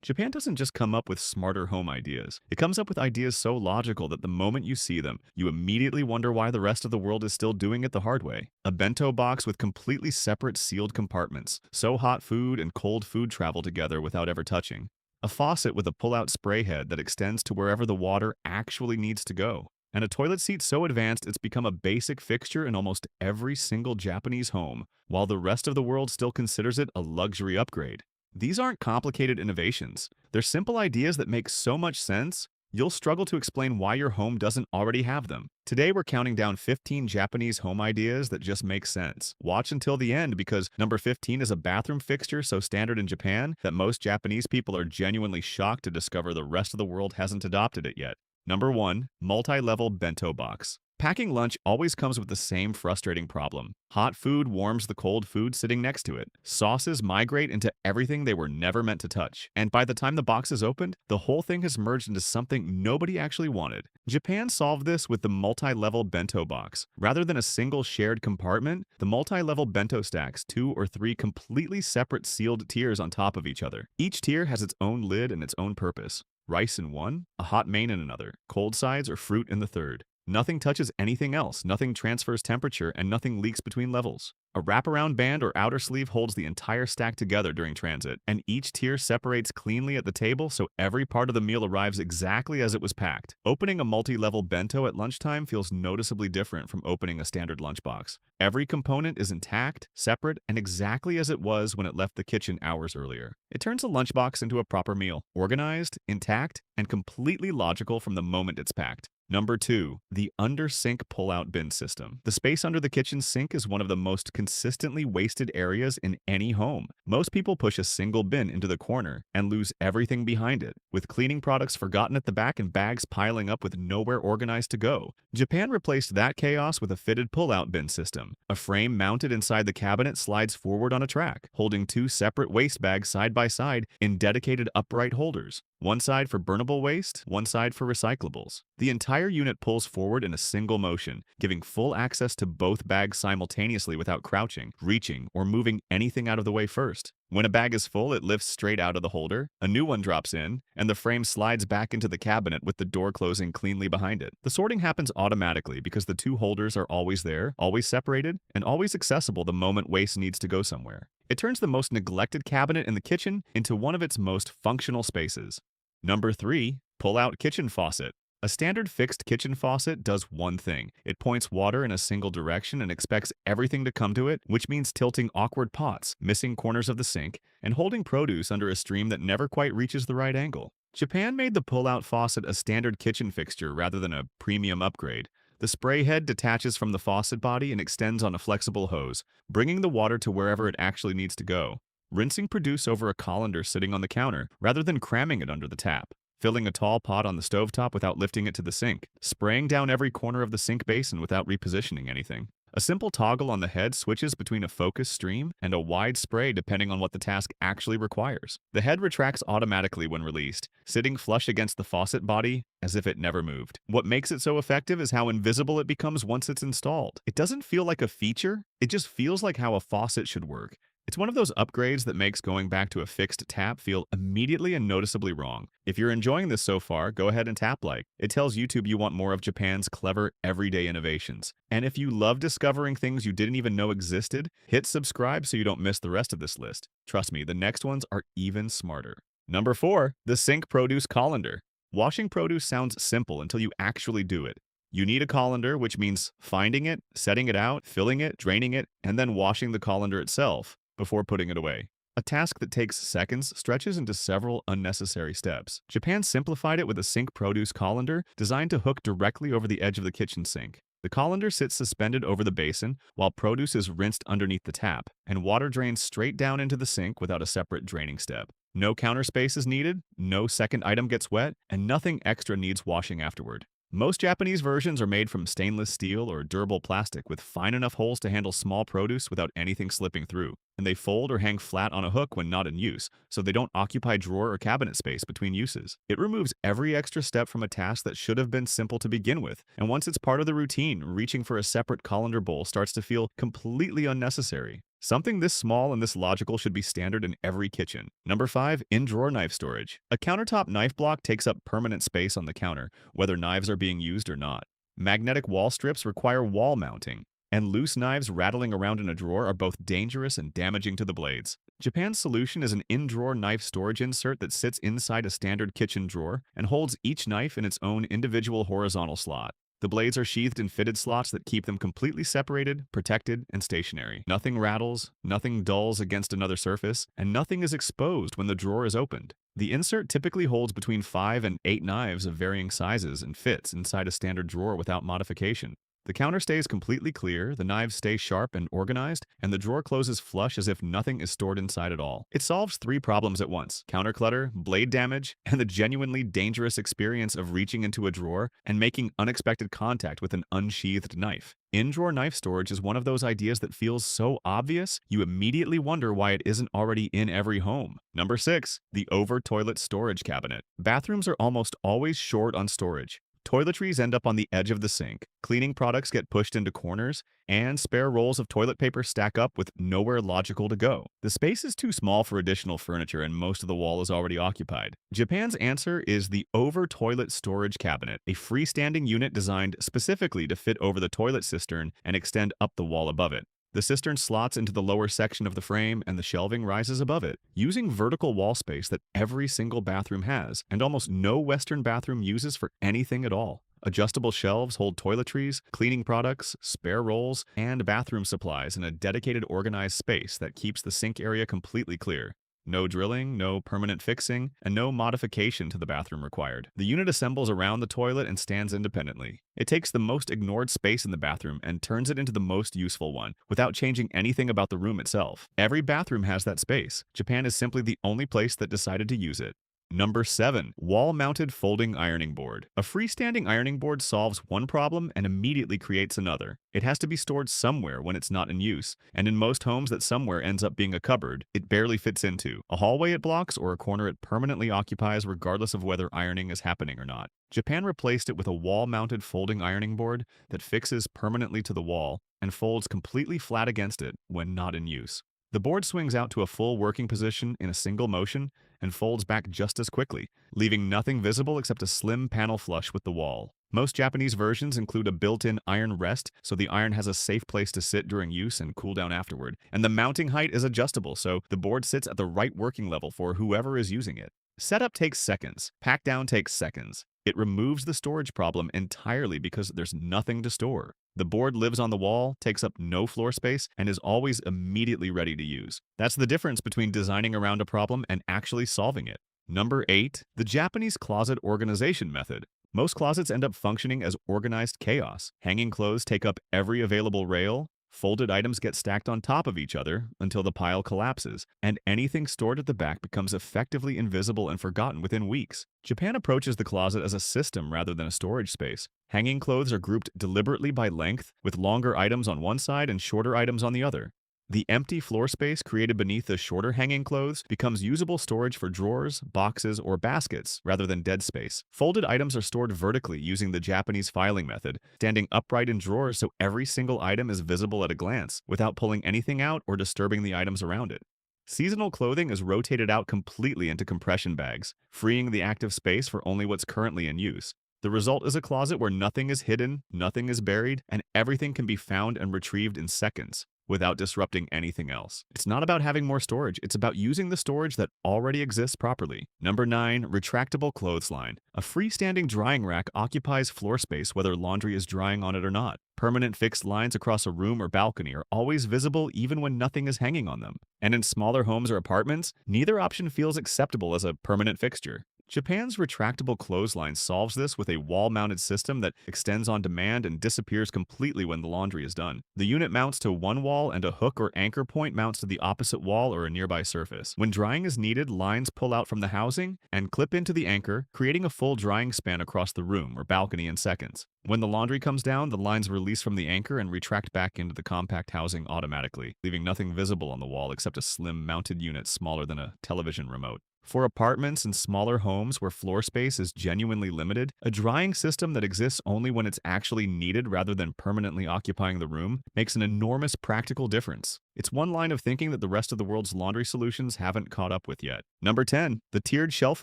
Japan doesn't just come up with smarter home ideas. It comes up with ideas so logical that the moment you see them, you immediately wonder why the rest of the world is still doing it the hard way. A bento box with completely separate sealed compartments, so hot food and cold food travel together without ever touching. A faucet with a pull-out spray head that extends to wherever the water actually needs to go. And a toilet seat so advanced it's become a basic fixture in almost every single Japanese home, while the rest of the world still considers it a luxury upgrade. These aren't complicated innovations. They're simple ideas that make so much sense, you'll struggle to explain why your home doesn't already have them. Today, we're counting down 15 Japanese home ideas that just make sense. Watch until the end because number 15 is a bathroom fixture so standard in Japan that most Japanese people are genuinely shocked to discover the rest of the world hasn't adopted it yet. Number 1. Multi-level bento box. Packing lunch always comes with the same frustrating problem. Hot food warms the cold food sitting next to it. Sauces migrate into everything they were never meant to touch. And by the time the box is opened, the whole thing has merged into something nobody actually wanted. Japan solved this with the multi-level bento box. Rather than a single shared compartment, the multi-level bento stacks 2 or 3 completely separate sealed tiers on top of each other. Each tier has its own lid and its own purpose. Rice in one, a hot main in another, cold sides or fruit in the third. Nothing touches anything else, nothing transfers temperature, and nothing leaks between levels. A wraparound band or outer sleeve holds the entire stack together during transit, and each tier separates cleanly at the table so every part of the meal arrives exactly as it was packed. Opening a multi-level bento at lunchtime feels noticeably different from opening a standard lunchbox. Every component is intact, separate, and exactly as it was when it left the kitchen hours earlier. It turns a lunchbox into a proper meal, organized, intact, and completely logical from the moment it's packed. Number 2. The under-sink pull-out bin system. The space under the kitchen sink is one of the most consistently wasted areas in any home. Most people push a single bin into the corner and lose everything behind it, with cleaning products forgotten at the back and bags piling up with nowhere organized to go. Japan replaced that chaos with a fitted pull-out bin system. A frame mounted inside the cabinet slides forward on a track, holding 2 separate waste bags side by side in dedicated upright holders. One side for burnable waste, one side for recyclables. The entire unit pulls forward in a single motion, giving full access to both bags simultaneously without crouching, reaching, or moving anything out of the way first. When a bag is full, it lifts straight out of the holder, a new one drops in, and the frame slides back into the cabinet with the door closing cleanly behind it. The sorting happens automatically because the 2 holders are always there, always separated, and always accessible the moment waste needs to go somewhere. It turns the most neglected cabinet in the kitchen into one of its most functional spaces. Number 3. Pull-out kitchen faucet. A standard fixed kitchen faucet does one thing. It points water in a single direction and expects everything to come to it, which means tilting awkward pots, missing corners of the sink, and holding produce under a stream that never quite reaches the right angle. Japan made the pull-out faucet a standard kitchen fixture rather than a premium upgrade. The spray head detaches from the faucet body and extends on a flexible hose, bringing the water to wherever it actually needs to go. Rinsing produce over a colander sitting on the counter rather than cramming it under the tap. Filling a tall pot on the stovetop without lifting it to the sink. Spraying down every corner of the sink basin without repositioning anything. A simple toggle on the head switches between a focus stream and a wide spray depending on what the task actually requires. The head retracts automatically when released, sitting flush against the faucet body as if it never moved. What makes it so effective is how invisible it becomes once it's installed. It doesn't feel like a feature, it just feels like how a faucet should work. It's one of those upgrades that makes going back to a fixed tap feel immediately and noticeably wrong. If you're enjoying this so far, go ahead and tap like. It tells YouTube you want more of Japan's clever, everyday innovations. And if you love discovering things you didn't even know existed, hit subscribe so you don't miss the rest of this list. Trust me, the next ones are even smarter. Number 4. The sink produce colander. Washing produce sounds simple until you actually do it. You need a colander, which means finding it, setting it out, filling it, draining it, and then washing the colander itself before putting it away. A task that takes seconds stretches into several unnecessary steps. Japan simplified it with a sink produce colander designed to hook directly over the edge of the kitchen sink. The colander sits suspended over the basin while produce is rinsed underneath the tap, and water drains straight down into the sink without a separate draining step. No counter space is needed, no second item gets wet, and nothing extra needs washing afterward. Most Japanese versions are made from stainless steel or durable plastic with fine enough holes to handle small produce without anything slipping through, and they fold or hang flat on a hook when not in use, so they don't occupy drawer or cabinet space between uses. It removes every extra step from a task that should have been simple to begin with, and once it's part of the routine, reaching for a separate colander bowl starts to feel completely unnecessary. Something this small and this logical should be standard in every kitchen. Number 5. In-drawer knife storage. A countertop knife block takes up permanent space on the counter, whether knives are being used or not. Magnetic wall strips require wall mounting, and loose knives rattling around in a drawer are both dangerous and damaging to the blades. Japan's solution is an in-drawer knife storage insert that sits inside a standard kitchen drawer and holds each knife in its own individual horizontal slot. The blades are sheathed in fitted slots that keep them completely separated, protected, and stationary. Nothing rattles, nothing dulls against another surface, and nothing is exposed when the drawer is opened. The insert typically holds between 5 and 8 knives of varying sizes and fits inside a standard drawer without modification. The counter stays completely clear, the knives stay sharp and organized, and the drawer closes flush as if nothing is stored inside at all. It solves 3 problems at once: counter clutter, blade damage, and the genuinely dangerous experience of reaching into a drawer and making unexpected contact with an unsheathed knife. In-drawer knife storage is one of those ideas that feels so obvious, you immediately wonder why it isn't already in every home. Number 6. The over-toilet storage cabinet. Bathrooms are almost always short on storage. Toiletries end up on the edge of the sink, cleaning products get pushed into corners, and spare rolls of toilet paper stack up with nowhere logical to go. The space is too small for additional furniture and most of the wall is already occupied. Japan's answer is the over-toilet storage cabinet, a freestanding unit designed specifically to fit over the toilet cistern and extend up the wall above it. The cistern slots into the lower section of the frame and the shelving rises above it, using vertical wall space that every single bathroom has, and almost no Western bathroom uses for anything at all. Adjustable shelves hold toiletries, cleaning products, spare rolls, and bathroom supplies in a dedicated organized space that keeps the sink area completely clear. No drilling, no permanent fixing, and no modification to the bathroom required. The unit assembles around the toilet and stands independently. It takes the most ignored space in the bathroom and turns it into the most useful one, without changing anything about the room itself. Every bathroom has that space. Japan is simply the only place that decided to use it. Number 7. Wall-mounted folding ironing board. A freestanding ironing board solves one problem and immediately creates another. It has to be stored somewhere when it's not in use, and in most homes that somewhere ends up being a cupboard, it barely fits into. A hallway it blocks or a corner it permanently occupies regardless of whether ironing is happening or not. Japan replaced it with a wall-mounted folding ironing board that fixes permanently to the wall and folds completely flat against it when not in use. The board swings out to a full working position in a single motion and folds back just as quickly, leaving nothing visible except a slim panel flush with the wall. Most Japanese versions include a built-in iron rest, so the iron has a safe place to sit during use and cool down afterward, and the mounting height is adjustable, so the board sits at the right working level for whoever is using it. Setup takes seconds. Pack down takes seconds. It removes the storage problem entirely because there's nothing to store. The board lives on the wall, takes up no floor space, and is always immediately ready to use. That's the difference between designing around a problem and actually solving it. Number 8. The Japanese closet organization method. Most closets end up functioning as organized chaos. Hanging clothes take up every available rail, folded items get stacked on top of each other until the pile collapses, and anything stored at the back becomes effectively invisible and forgotten within weeks. Japan approaches the closet as a system rather than a storage space. Hanging clothes are grouped deliberately by length, with longer items on one side and shorter items on the other. The empty floor space created beneath the shorter hanging clothes becomes usable storage for drawers, boxes, or baskets rather than dead space. Folded items are stored vertically using the Japanese filing method, standing upright in drawers so every single item is visible at a glance, without pulling anything out or disturbing the items around it. Seasonal clothing is rotated out completely into compression bags, freeing the active space for only what's currently in use. The result is a closet where nothing is hidden, nothing is buried, and everything can be found and retrieved in seconds, without disrupting anything else. It's not about having more storage, it's about using the storage that already exists properly. Number 9. Retractable clothesline. A freestanding drying rack occupies floor space whether laundry is drying on it or not. Permanent fixed lines across a room or balcony are always visible even when nothing is hanging on them. And in smaller homes or apartments, neither option feels acceptable as a permanent fixture. Japan's retractable clothesline solves this with a wall-mounted system that extends on demand and disappears completely when the laundry is done. The unit mounts to one wall and a hook or anchor point mounts to the opposite wall or a nearby surface. When drying is needed, lines pull out from the housing and clip into the anchor, creating a full drying span across the room or balcony in seconds. When the laundry comes down, the lines release from the anchor and retract back into the compact housing automatically, leaving nothing visible on the wall except a slim mounted unit smaller than a television remote. For apartments and smaller homes where floor space is genuinely limited, a drying system that exists only when it's actually needed rather than permanently occupying the room makes an enormous practical difference. It's one line of thinking that the rest of the world's laundry solutions haven't caught up with yet. Number 10. The tiered shelf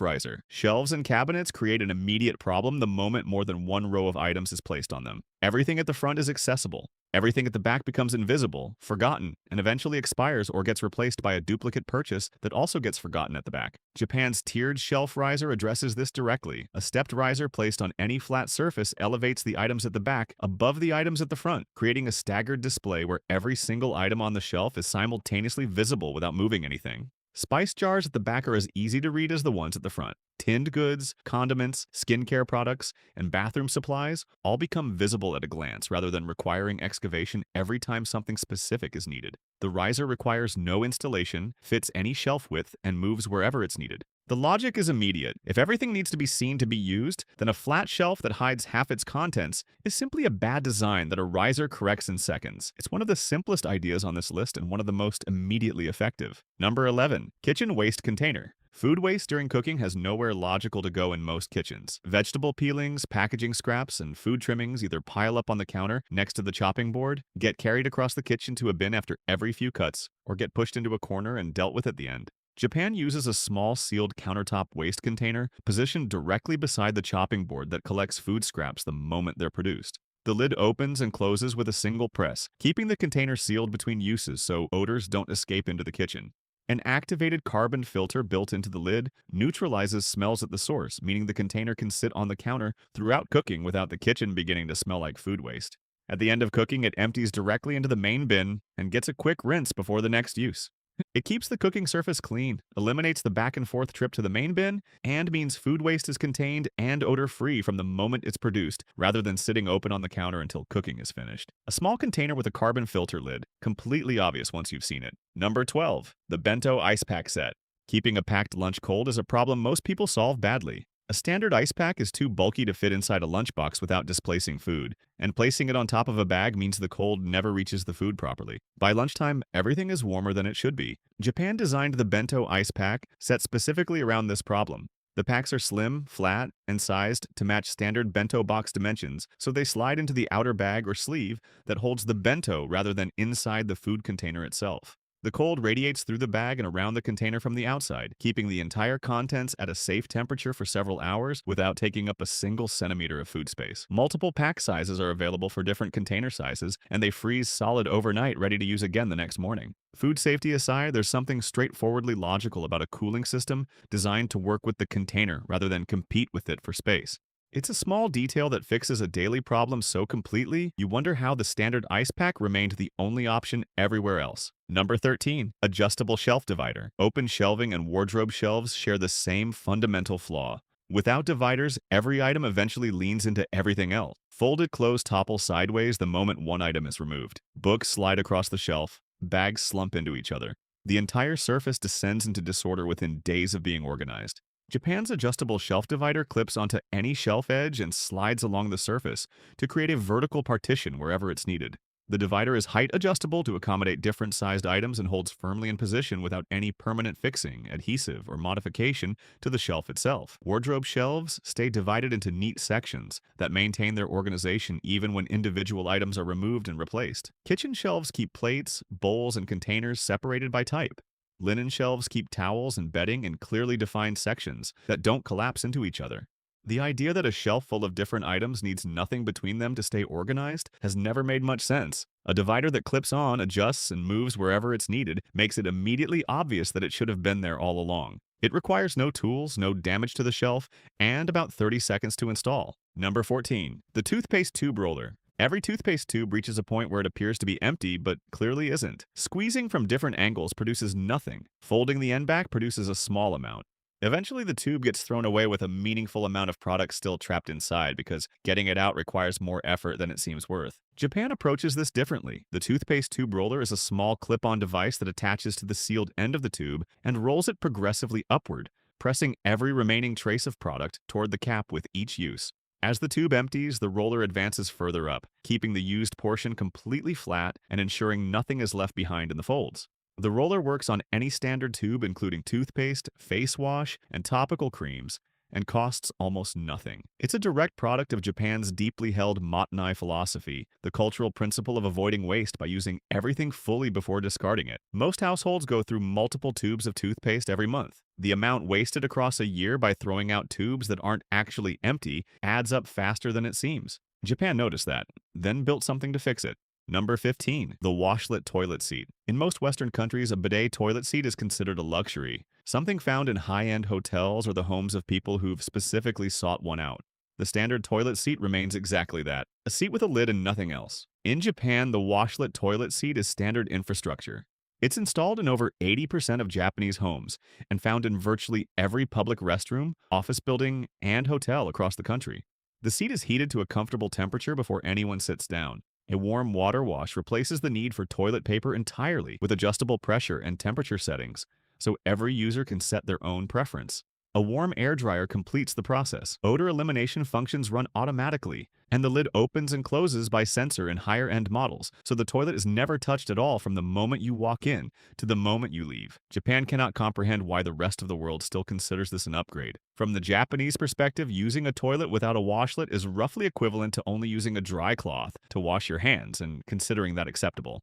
riser. Shelves and cabinets create an immediate problem the moment more than one row of items is placed on them. Everything at the front is accessible. Everything at the back becomes invisible, forgotten, and eventually expires or gets replaced by a duplicate purchase that also gets forgotten at the back. Japan's tiered shelf riser addresses this directly. A stepped riser placed on any flat surface elevates the items at the back above the items at the front, creating a staggered display where every single item on the shelf is simultaneously visible without moving anything. Spice jars at the back are as easy to read as the ones at the front. Tinned goods, condiments, skincare products, and bathroom supplies all become visible at a glance rather than requiring excavation every time something specific is needed. The riser requires no installation, fits any shelf width, and moves wherever it's needed. The logic is immediate. If everything needs to be seen to be used, then a flat shelf that hides half its contents is simply a bad design that a riser corrects in seconds. It's one of the simplest ideas on this list and one of the most immediately effective. Number 11. Kitchen waste container. Food waste during cooking has nowhere logical to go in most kitchens. Vegetable peelings, packaging scraps, and food trimmings either pile up on the counter next to the chopping board, get carried across the kitchen to a bin after every few cuts, or get pushed into a corner and dealt with at the end. Japan uses a small sealed countertop waste container positioned directly beside the chopping board that collects food scraps the moment they're produced. The lid opens and closes with a single press, keeping the container sealed between uses so odors don't escape into the kitchen. An activated carbon filter built into the lid neutralizes smells at the source, meaning the container can sit on the counter throughout cooking without the kitchen beginning to smell like food waste. At the end of cooking, it empties directly into the main bin and gets a quick rinse before the next use. It keeps the cooking surface clean, eliminates the back and forth trip to the main bin, and means food waste is contained and odor-free from the moment it's produced, rather than sitting open on the counter until cooking is finished. A small container with a carbon filter lid, completely obvious once you've seen it. Number 12. The Bento ice pack set. Keeping a packed lunch cold is a problem most people solve badly. A standard ice pack is too bulky to fit inside a lunchbox without displacing food, and placing it on top of a bag means the cold never reaches the food properly. By lunchtime, everything is warmer than it should be. Japan designed the Bento ice pack set specifically around this problem. The packs are slim, flat, and sized to match standard bento box dimensions, so they slide into the outer bag or sleeve that holds the bento rather than inside the food container itself. The cold radiates through the bag and around the container from the outside, keeping the entire contents at a safe temperature for several hours without taking up a single centimeter of food space. Multiple pack sizes are available for different container sizes, and they freeze solid overnight, ready to use again the next morning. Food safety aside, there's something straightforwardly logical about a cooling system designed to work with the container rather than compete with it for space. It's a small detail that fixes a daily problem so completely, you wonder how the standard ice pack remained the only option everywhere else. Number 13. Adjustable shelf divider. Open shelving and wardrobe shelves share the same fundamental flaw. Without dividers, every item eventually leans into everything else. Folded clothes topple sideways the moment one item is removed. Books slide across the shelf. Bags slump into each other. The entire surface descends into disorder within days of being organized. Japan's adjustable shelf divider clips onto any shelf edge and slides along the surface to create a vertical partition wherever it's needed. The divider is height adjustable to accommodate different sized items and holds firmly in position without any permanent fixing, adhesive, or modification to the shelf itself. Wardrobe shelves stay divided into neat sections that maintain their organization even when individual items are removed and replaced. Kitchen shelves keep plates, bowls, and containers separated by type. Linen shelves keep towels and bedding in clearly defined sections that don't collapse into each other. The idea that a shelf full of different items needs nothing between them to stay organized has never made much sense. A divider that clips on, adjusts, and moves wherever it's needed makes it immediately obvious that it should have been there all along. It requires no tools, no damage to the shelf, and about 30 seconds to install. Number 14. The toothpaste tube roller. Every toothpaste tube reaches a point where it appears to be empty, but clearly isn't. Squeezing from different angles produces nothing. Folding the end back produces a small amount. Eventually, the tube gets thrown away with a meaningful amount of product still trapped inside because getting it out requires more effort than it seems worth. Japan approaches this differently. The toothpaste tube roller is a small clip-on device that attaches to the sealed end of the tube and rolls it progressively upward, pressing every remaining trace of product toward the cap with each use. As the tube empties, the roller advances further up, keeping the used portion completely flat and ensuring nothing is left behind in the folds. The roller works on any standard tube, including toothpaste, face wash, and topical creams, and costs almost nothing. It's a direct product of Japan's deeply held Matanai philosophy, the cultural principle of avoiding waste by using everything fully before discarding it. Most households go through multiple tubes of toothpaste every month. The amount wasted across a year by throwing out tubes that aren't actually empty adds up faster than it seems. Japan noticed that, then built something to fix it. Number 15. The Washlet toilet seat. In most Western countries, a bidet toilet seat is considered a luxury, something found in high-end hotels or the homes of people who've specifically sought one out. The standard toilet seat remains exactly that, a seat with a lid and nothing else. In Japan, the Washlet toilet seat is standard infrastructure. It's installed in over 80% of Japanese homes and found in virtually every public restroom, office building, and hotel across the country. The seat is heated to a comfortable temperature before anyone sits down. A warm water wash replaces the need for toilet paper entirely with adjustable pressure and temperature settings, so every user can set their own preference. A warm air dryer completes the process. Odor elimination functions run automatically, and the lid opens and closes by sensor in higher-end models, so the toilet is never touched at all from the moment you walk in to the moment you leave. Japan cannot comprehend why the rest of the world still considers this an upgrade. From the Japanese perspective, using a toilet without a washlet is roughly equivalent to only using a dry cloth to wash your hands and considering that acceptable.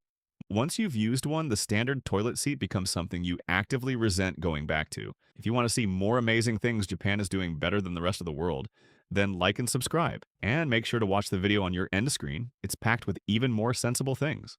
Once you've used one, the standard toilet seat becomes something you actively resent going back to. If you want to see more amazing things Japan is doing better than the rest of the world, then like and subscribe. And make sure to watch the video on your end screen. It's packed with even more sensible things.